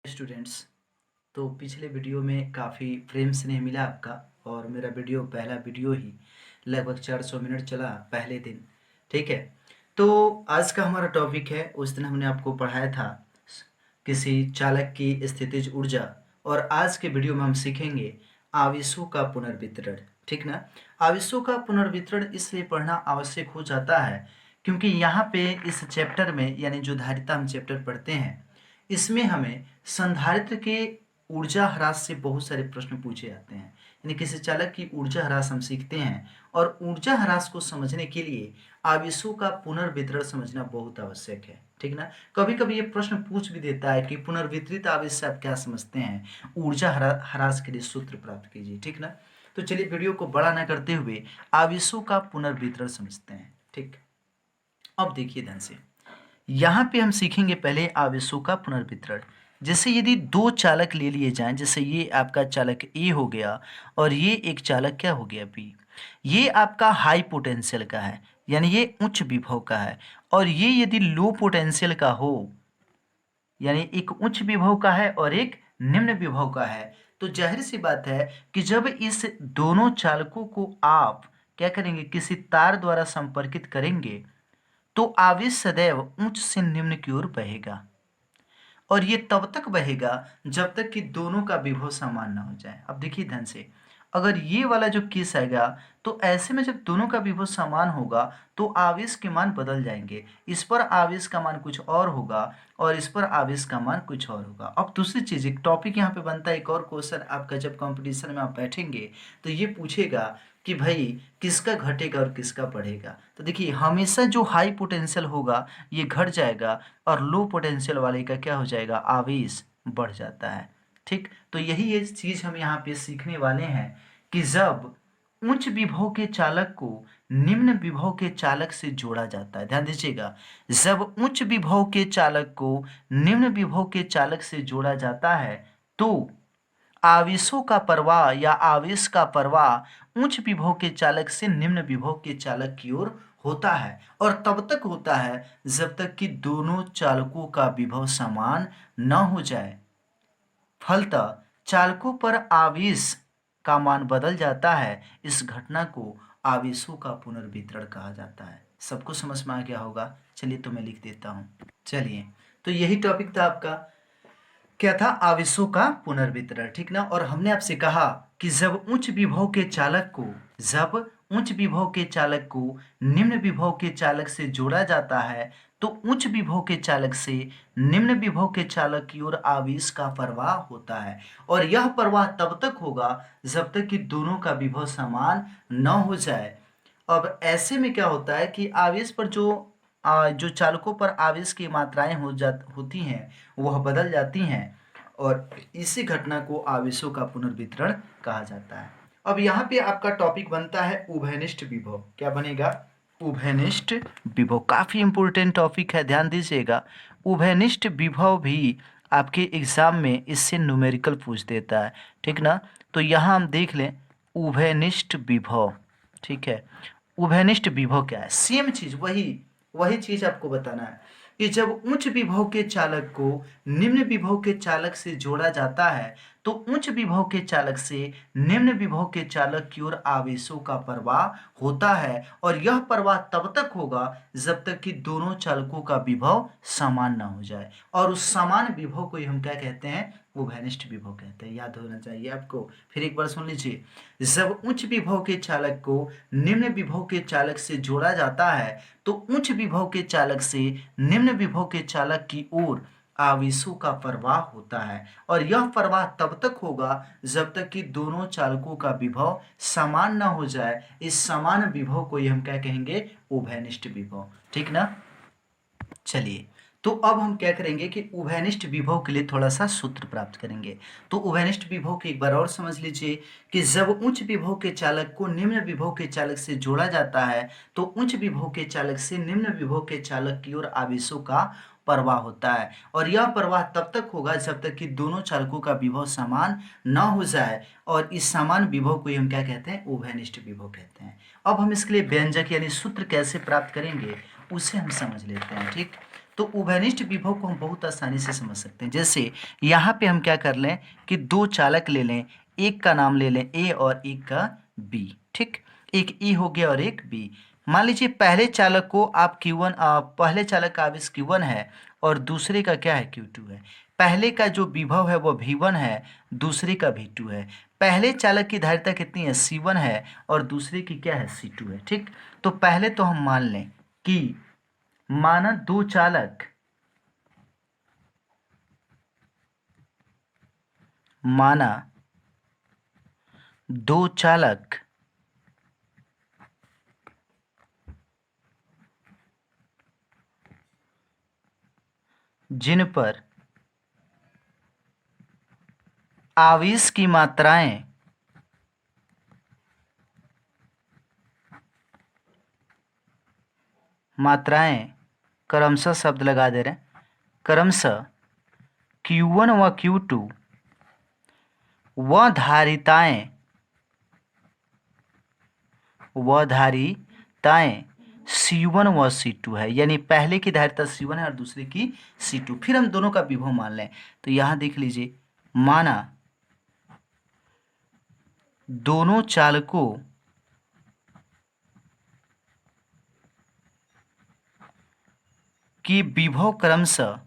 Students. तो पिछले video में काफ़ी प्रेम स्नेह मिला आपका और मेरा वीडियो पहला वीडियो ही लगभग 400 मिनट चला पहले दिन। ठीक है, तो आज का हमारा टॉपिक है, उस दिन हमने आपको पढ़ाया था किसी चालक की स्थितिज ऊर्जा, और आज के वीडियो में हम सीखेंगे आवेशों का पुनर्वितरण। ठीक ना। आवेशों का पुनर्वितरण इसलिए पढ़ना आवश्यक हो जाता है क्योंकि यहाँ पे इस चैप्टर में, यानी जो धारिता हम चैप्टर पढ़ते हैं, इसमें हमें संधारित्र के ऊर्जा ह्रास से बहुत सारे प्रश्न पूछे जाते हैं। यानी किसी चालक की ऊर्जा ह्रास हम सीखते हैं, और ऊर्जा ह्रास को समझने के लिए आवेशों का पुनर्वितरण समझना बहुत आवश्यक है। ठीक ना। कभी कभी ये प्रश्न पूछ भी देता है कि पुनर्वितरित आवेश से आप क्या समझते हैं, ऊर्जा ह्रास के लिए सूत्र प्राप्त कीजिए। ठीक ना। तो चलिए वीडियो को बड़ा न करते हुए आवेशों का पुनर्वितरण समझते हैं। ठीक, अब देखिए ध्यान से, यहाँ पे हम सीखेंगे पहले आवेशों का पुनर्वितरण। जैसे यदि दो चालक ले लिए जाएं, जैसे ये आपका चालक ए हो गया और ये एक चालक क्या हो गया बी। ये आपका हाई पोटेंशियल का है, यानी ये उच्च विभव का है, और ये यदि लो पोटेंशियल का हो, यानी एक उच्च विभव का है और एक निम्न विभव का है, तो जाहिर सी बात है कि जब इस दोनों चालकों को आप क्या करेंगे, किसी तार द्वारा संपर्कित करेंगे, तो आवेश सदैव उच्च से निम्न की ओर बहेगा, और ये तब तक बहेगा जब तक कि दोनों का विभव समान ना हो जाए। अब देखिए ध्यान से, अगर ये वाला जो केस आएगा, तो ऐसे में जब दोनों का विभव समान होगा तो आवेश के मान बदल जाएंगे। इस पर आवेश का मान कुछ और होगा और इस पर आवेश का मान कुछ और होगा। अब दूसरी चीज, एक टॉपिक यहाँ पे बनता है, एक और क्वेश्चन आपका जब कंपटीशन में आप बैठेंगे तो ये पूछेगा कि भाई किसका घटेगा और किसका बढ़ेगा। तो देखिए, हमेशा जो हाई पोटेंशियल होगा ये घट जाएगा, और लो पोटेंशियल वाले का क्या हो जाएगा, आवेश बढ़ जाता है। ठीक, तो यही ये चीज हम यहाँ पे सीखने वाले हैं कि जब उच्च विभव के चालक को निम्न विभव के चालक से जोड़ा जाता है, ध्यान दीजिएगा, जब उच्च विभव के चालक को निम्न विभव के चालक से जोड़ा जाता है तो आवेशों का प्रवाह या आवेश का प्रवाह उच्च विभव के चालक से निम्न विभव के चालक की ओर होता है, और तब तक होता है जब तक कि दोनों चालकों का विभव समान न हो जाए। फलतः चालकों पर आवेश का मान बदल जाता है। इस घटना को आवेशों का पुनर्वितरण कहा जाता है। सबको समझ में आ गया होगा। चलिए तो मैं लिख देता हूँ। चलिए, तो यही टॉपिक था आपका, क्या था, आवेशों का पुनर्वितरण। ठीक ना। और हमने आपसे कहा कि जब उच्च विभव के चालक को निम्न विभव के चालक से जोड़ा जाता है तो उच्च विभव के चालक से निम्न विभव के चालक की ओर आवेश का प्रवाह होता है, और यह प्रवाह तब तक होगा जब तक कि दोनों का विभव समान न हो जाए। अब ऐसे में क्या होता है कि आवेश पर जो चालकों पर आवेश की मात्राएं होती हैं वह बदल जाती हैं, और इसी घटना को आवेशों का पुनर्वितरण कहा जाता है। अब यहाँ पे आपका टॉपिक बनता है उभयनिष्ठ विभव। क्या बनेगा, उभयनिष्ठ विभव। काफी इंपॉर्टेंट टॉपिक है, ध्यान दीजिएगा। उभयनिष्ठ विभव भी आपके एग्जाम में इससे न्यूमेरिकल पूछ देता है। ठीक ना। तो यहाँ हम देख लें उभयनिष्ठ विभव। ठीक है, उभयनिष्ठ विभव क्या है, सेम चीज, वही चीज आपको बताना है कि जब उच्च विभव के चालक को निम्न विभव के चालक से जोड़ा जाता है तो उच्च विभव के चालक से निम्न विभव के चालक की ओर आवेशों का प्रवाह होता है, और यह प्रवाह तब तक होगा जब तक कि दोनों चालकों का विभव समान ना हो जाए, और उस समान विभव को ही हम क्या कहते हैं, उभयनिष्ठ विभव कहते हैं। याद होना चाहिए आपको। फिर एक बार सुन लीजिए, जब उच्च विभव के चालक को निम्न विभव के चालक से जोड़ा जाता है तो उच्च विभव के चालक से निम्न विभव के चालक की ओर आवेशों का प्रवाह होता है, और यह प्रवाह तब तक होगा जब तक कि दोनों चालकों का विभव समान न हो जाए। इस समान विभव को ही हम क्या कहेंगे, उभयनिष्ठ विभव। ठीक ना। चलिए, तो अब हम क्या करेंगे कि उभयनिष्ठ विभव के लिए थोड़ा सा सूत्र प्राप्त करेंगे। तो उभयनिष्ठ विभव को एक बार और समझ लीजिए कि जब उच्च विभव के चालक को निम्न विभव के चालक से जोड़ा जाता है तो उच्च विभव के चालक से निम्न विभव के चालक की ओर आवेशों का प्रवाह होता है, और यह प्रवाह तब तक होगा जब तक कि दोनों चालकों का विभव समान न हो जाए, और इस समान विभव को ही हम क्या कहते हैं, उभयनिष्ठ विभव कहते हैं। अब हम इसके लिए व्यंजक यानी सूत्र कैसे प्राप्त करेंगे उसे हम समझ लेते हैं। ठीक, तो उभयनिष्ठ विभव को हम बहुत आसानी से समझ सकते हैं। जैसे यहाँ पे हम क्या कर लें कि दो चालक ले लें, एक का नाम ले लें ए और एक का बी, ठीक। एक ई हो गया और एक बी। मान लीजिए पहले चालक को आप Q1, पहले चालक का आवेश Q1 है और दूसरे का क्या है Q2 है। पहले का जो विभव है वो V1 है, दूसरे का V2 है। पहले चालक की धारिता कितनी है, C1 है, और दूसरे की क्या है, C2 है, ठीक। तो पहले तो हम मान लें कि माना दो चालक, माना दो चालक जिन पर आवेश की मात्राएं क्रमशः शब्द लगा दे रहे हैं, क्रमशः Q1 व Q2 व धारिताएं C1 व C2 है, यानी पहले की धारिता C1 है और दूसरे की C2। फिर हम दोनों का विभव मान लें, तो यहां देख लीजिए, माना दोनों चालकों की विभव क्रमशः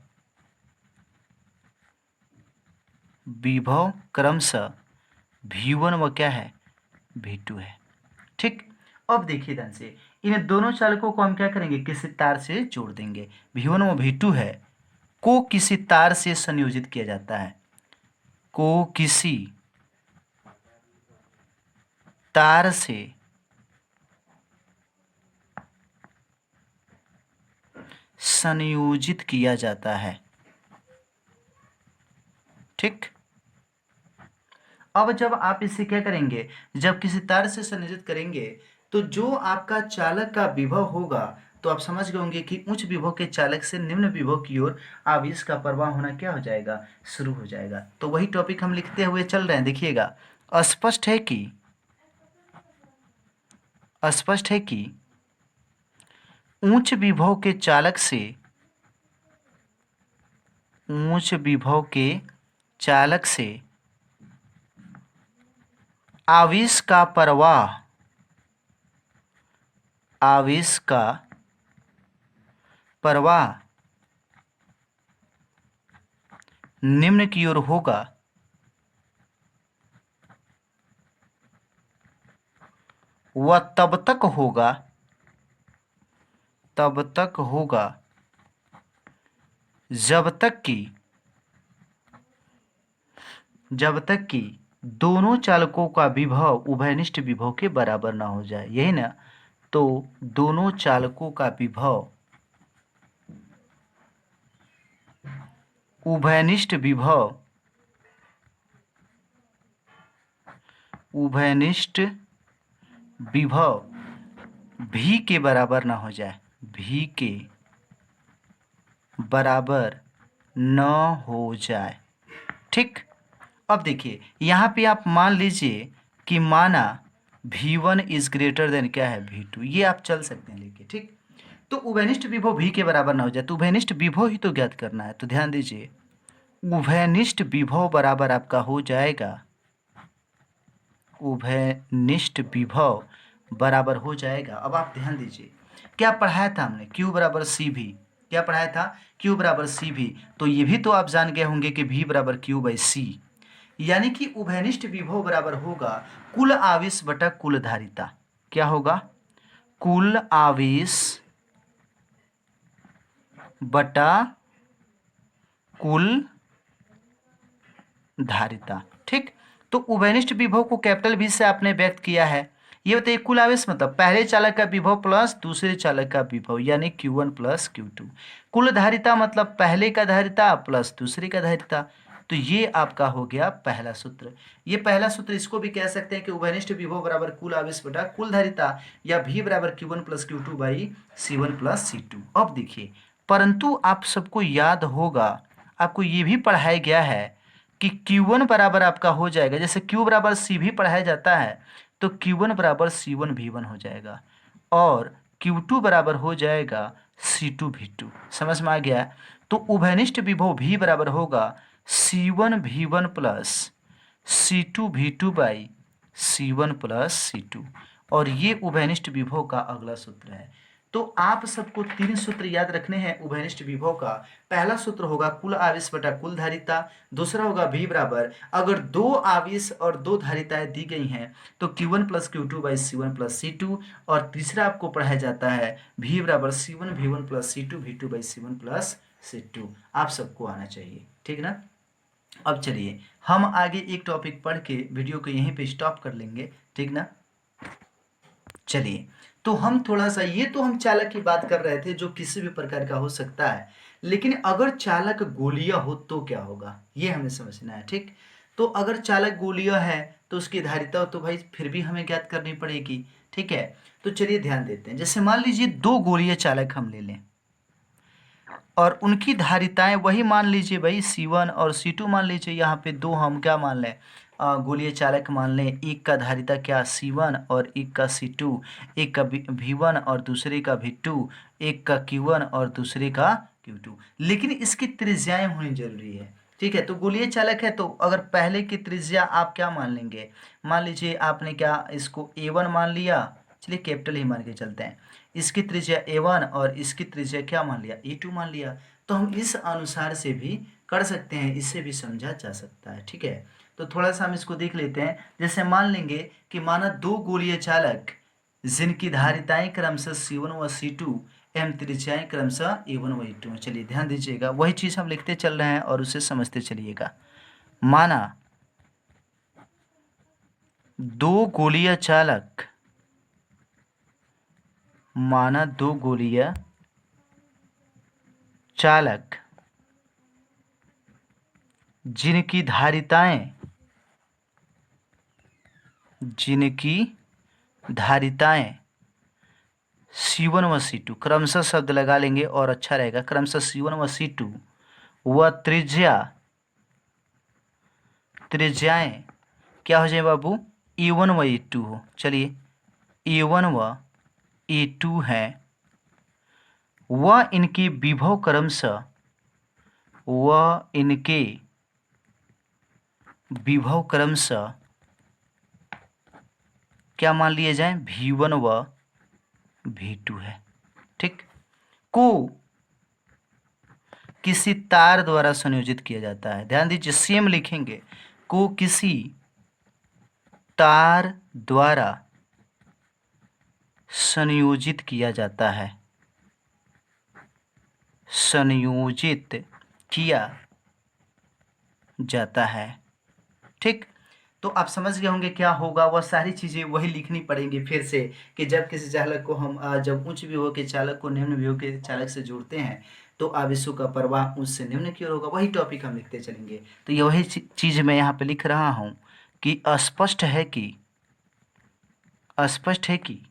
V1 व क्या है, V2 है, ठीक। अब देखिए ध्यान से, इन दोनों चालकों को हम क्या करेंगे, किसी तार से जोड़ देंगे। V1 व V2 है, को किसी तार से संयोजित किया जाता है, को किसी तार से संयोजित किया जाता है, ठीक। अब जब आप इसे क्या करेंगे, जब किसी तार से संयोजित करेंगे तो जो आपका चालक का विभव होगा, तो आप समझ गए होंगे कि उच्च विभव के चालक से निम्न विभव की ओर आवेश का प्रवाह होना क्या हो जाएगा, शुरू हो जाएगा। तो वही टॉपिक हम लिखते हुए चल रहे हैं। देखिएगा, स्पष्ट है कि उच्च विभव के चालक से आवेश का प्रवाह निम्न की ओर होगा, वह तब तक होगा जब तक कि दोनों चालकों का विभव उभयनिष्ठ विभव के बराबर ना हो जाए, यही ना। तो दोनों चालकों का विभव उभयनिष्ठ विभव V के बराबर ना हो जाए, V के बराबर न हो जाए, ठीक। अब देखिए यहाँ पे आप मान लीजिए कि माना V1 इज ग्रेटर देन क्या है, V2, ये आप चल सकते हैं लेके, ठीक। तो उभयनिष्ठ विभव V के बराबर ना हो जाए, तो उभयनिष्ठ विभव ही तो ज्ञात करना है। तो ध्यान दीजिए, उभयनिष्ठ विभव बराबर आपका हो जाएगा, उभयनिष्ठ विभव बराबर हो जाएगा। अब आप ध्यान दीजिए, क्या पढ़ाया था हमने, Q बराबर CV, क्या पढ़ाया था, Q बराबर CV। तो ये भी तो आप जान गए होंगे कि V बराबर Q/C, यानी कि उभयनिष्ठ विभव बराबर होगा कुल आवेश बटा कुल धारिता। क्या होगा, कुल आवेश बटा कुल धारिता, ठीक। तो उभयनिष्ठ विभव को कैपिटल V से आपने व्यक्त किया है। ये बताइए, कुल आवेश मतलब पहले चालक का विभव प्लस दूसरे चालक का विभव, यानी Q1 प्लस Q2। कुल धारिता मतलब पहले का धारिता प्लस दूसरे का धारिता। तो ये आपका हो गया पहला सूत्र। ये पहला सूत्र, इसको भी कह सकते हैं कि उभयनिष्ठ विभव बराबर कुल आवेश बटा कुल धारिता, या V बराबर Q1 plus Q2 by C1 plus C2। अब देखिए, परंतु आप सबको याद होगा, आपको ये भी पढ़ाया गया है कि Q1 बराबर आपका हो जाएगा, जैसे Q बराबर C भी पढ़ाया जाता है, तो Q1 बराबर C1 V1 हो जाएगा, और Q2 बराबर हो जाएगा C2V2। समझ में आ गया? तो उभयनिष्ठ विभव V बराबर होगा C1V1 plus C2V2 by C1 plus C2, और ये उभयनिष्ठ विभव का अगला सूत्र है। तो आप सबको 3 सूत्र याद रखने हैं उभयनिष्ठ विभव का। पहला सूत्र होगा कुल आवेश बटा कुल धारिता, दूसरा होगा V बराबर अगर 2 आवेश और 2 धारिताएं दी गई हैं तो Q1 plus Q2 by C1 plus C2, और तीसरा आपको पढ़ाया जाता है V बराबर C1V1 plus C2V2 by C1 plus C2। आप सबको आना चाहिए, ठीक ना? अब चलिए हम आगे एक टॉपिक पढ़ के वीडियो को यहीं पे स्टॉप कर लेंगे, ठीक ना? चलिए, तो हम थोड़ा सा, ये तो हम चालक की बात कर रहे थे जो किसी भी प्रकार का हो सकता है, लेकिन अगर चालक गोलीय हो तो क्या होगा, ये हमें समझना है, ठीक? तो अगर चालक गोलीय है तो उसकी धारिता तो भाई फिर भी हमें ज्ञात करनी पड़ेगी, ठीक है? तो चलिए ध्यान देते हैं। जैसे मान लीजिए 2 गोलीय चालक हम ले लें और उनकी धारिताएं वही मान लीजिए भाई C1 और C2 मान लीजिए। यहाँ पे 2 हम क्या मान लें, गोलीय चालक मान लें। एक का धारिता क्या C1 और एक का C2, एक का V1 और दूसरे का V2, एक का Q1 और दूसरे का Q2, लेकिन इसकी त्रिज्याएं होनी जरूरी है, ठीक है? तो गोलीय चालक है तो अगर पहले की त्रिज्या आप क्या मान लेंगे, मान लीजिए आपने क्या इसको A1 मान लिया, चलिए कैपिटल ही मान के चलते हैं। इसकी त्रिज्या A1 और इसकी त्रिज्या क्या मान लिया, A2 मान लिया। तो हम इस अनुसार से भी कर सकते हैं, इससे भी समझा जा सकता है, ठीक है? तो थोड़ा सा हम इसको देख लेते हैं। जैसे मान लेंगे कि माना 2 गोलीय चालक जिनकी धारिताएं क्रमशः C1 व C2 एवं त्रिज्याएं क्रमशः A1 व A2 हैं। चलिए ध्यान दीजिएगा, वही चीज़ हम लिखते चल रहे हैं और उसे समझते चलिएगा। माना 2 गोलीय चालक, माना 2 गोलीय चालक जिनकी धारिताएं C1 व C2, क्रमशः शब्द लगा लेंगे और अच्छा रहेगा, क्रमशः C1 व C2 व त्रिज्याएं क्या हो जाए बाबू, A1 व A2 हो। चलिए A1 व A2 है, वह इनके विभव क्रमशः क्या मान लिए जाए, V1 व V2 है, ठीक? को किसी तार द्वारा संयोजित किया जाता है। ध्यान दीजिए, सेम लिखेंगे, को किसी तार द्वारा संयोजित किया जाता है, संयोजित किया जाता है, ठीक? तो आप समझ गए होंगे क्या होगा, वह सारी चीज़ें वही लिखनी पड़ेंगी फिर से, कि जब किसी चालक को हम जब उच्च विभव के चालक को निम्न विभव के चालक से जोड़ते हैं तो आवेशों का प्रवाह उच्च से निम्न की ओर होगा। वही टॉपिक हम लिखते चलेंगे। तो ये वही चीज़ मैं यहाँ पे लिख रहा हूँ कि स्पष्ट है कि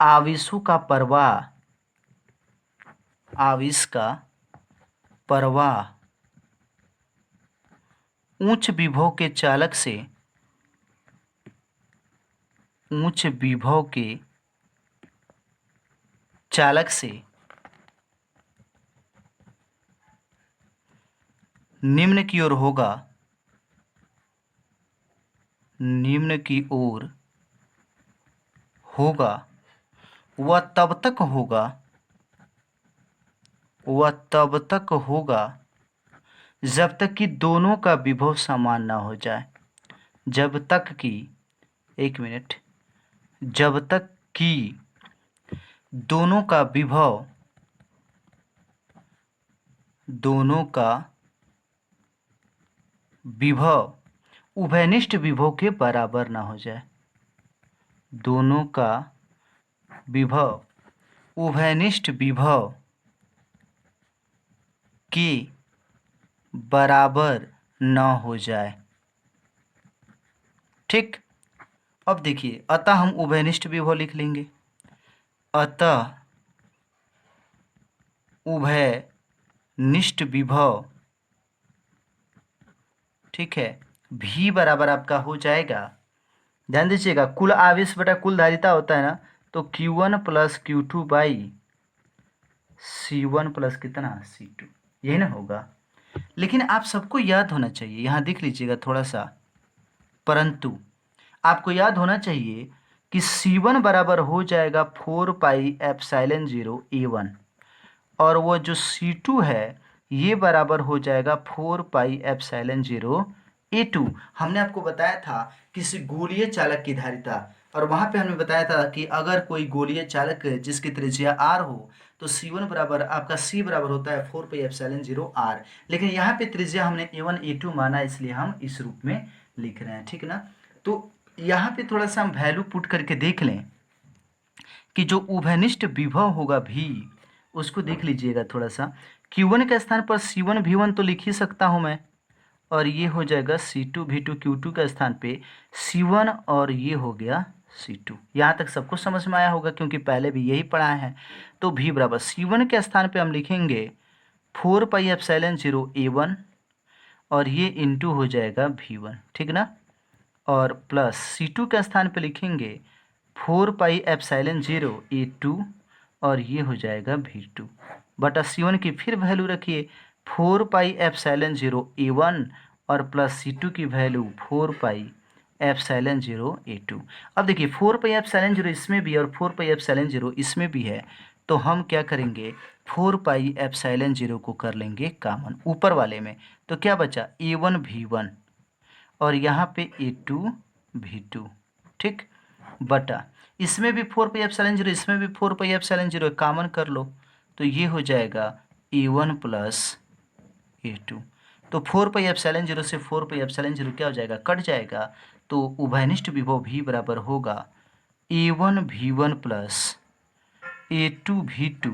आवेशों का प्रवाह, आवेश का प्रवाह उच्च विभव के चालक से निम्न की ओर होगा, निम्न की ओर होगा। वह तब तक होगा जब तक कि दोनों का विभव समान ना हो जाए। जब तक कि, एक मिनट, जब तक कि दोनों का विभव उभयनिष्ठ विभव के बराबर ना हो जाए। दोनों का विभव उभयनिष्ठ विभव के बराबर न हो जाए, ठीक? अब देखिए, अतः हम उभयनिष्ठ विभव लिख लेंगे। अतः उभयनिष्ठ विभव, ठीक है, V बराबर आपका हो जाएगा, ध्यान दीजिएगा, कुल आवेश बटा कुल धारिता होता है ना, तो Q1 plus Q2 by C1 plus कितना C2, यही ना होगा। लेकिन आप सबको याद होना चाहिए, यहाँ देख लीजिएगा थोड़ा सा, परंतु आपको याद होना चाहिए कि C1 बराबर हो जाएगा 4 पाई एप्सिलॉन 0 A1, और वो जो C2 है ये बराबर हो जाएगा 4 पाई एप्सिलॉन 0 A2। हमने आपको बताया था किसी गोलीय चालक की धारिता, और वहां पे हमने बताया था कि अगर कोई गोलीय चालक जिसकी त्रिज्या r हो तो C1 बराबर आपका C बराबर होता है 4 पाई एप्सिलॉन 0 r। लेकिन यहाँ पे त्रिज्या हमने A1 A2 माना, इसलिए हम इस रूप में लिख रहे हैं, ठीक ना। तो यहाँ पे थोड़ा सा हम वैल्यू पुट करके देख लें कि जो उभयनिष्ठ विभव होगा भी, उसको देख लीजिएगा थोड़ा सा। Q1 के स्थान पर C1 V1 तो लिख ही सकता हूं मैं, और ये हो जाएगा C2 V2, Q2 के स्थान पे C1 और ये हो गया C2। यहाँ तक सबको समझ में आया होगा क्योंकि पहले भी यही पढ़ा है। तो V बराबर C1 के स्थान पे हम लिखेंगे 4 पाई एप्सिलॉन 0 A1, और ये इंटू हो जाएगा V1, ठीक ना। और प्लस C2 के स्थान पे लिखेंगे 4 पाई एप्सिलॉन 0 A2, और ये हो जाएगा V2 बटा C1 की फिर वैल्यू रखिए 4 पाई एप्सिलॉन 0 A1, और प्लस C2 की वैल्यू 4 पाई एप्सिलॉन 0 A2। अब देखिए 4 पाई एप्सिलॉन 0 इसमें भी और 4 पाई एप्सिलॉन 0 इसमें भी है, तो हम क्या करेंगे 4 पाई एप्सिलॉन 0 को कर लेंगे कॉमन ऊपर वाले में। तो क्या बचा A1 V1, और यहाँ पे A2 V2, ठीक, बटा इसमें भी 4 पाई एप्सिलॉन 0 इसमें भी 4 पाई एप्सिलॉन 0 कॉमन कर लो, तो ये हो जाएगा A1 प्लस A2। तो 4 पाई एप्सिलॉन 0 से 4 पाई एप्सिलॉन 0 क्या हो जाएगा, कट जाएगा। तो उभयनिष्ठ विभव V बराबर होगा A1 V1 plus A2 V2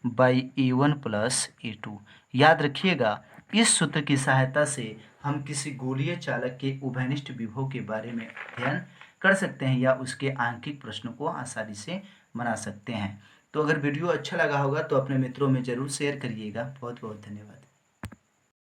by A1 plus A2। याद रखिएगा, इस सूत्र की सहायता से हम किसी गोलीय चालक के उभयनिष्ठ विभव के बारे में अध्ययन कर सकते हैं या उसके आंकिक प्रश्नों को आसानी से बना सकते हैं। तो अगर वीडियो अच्छा लगा होगा तो अपने मित्रों में ज़रूर शेयर करिएगा। बहुत बहुत धन्यवाद।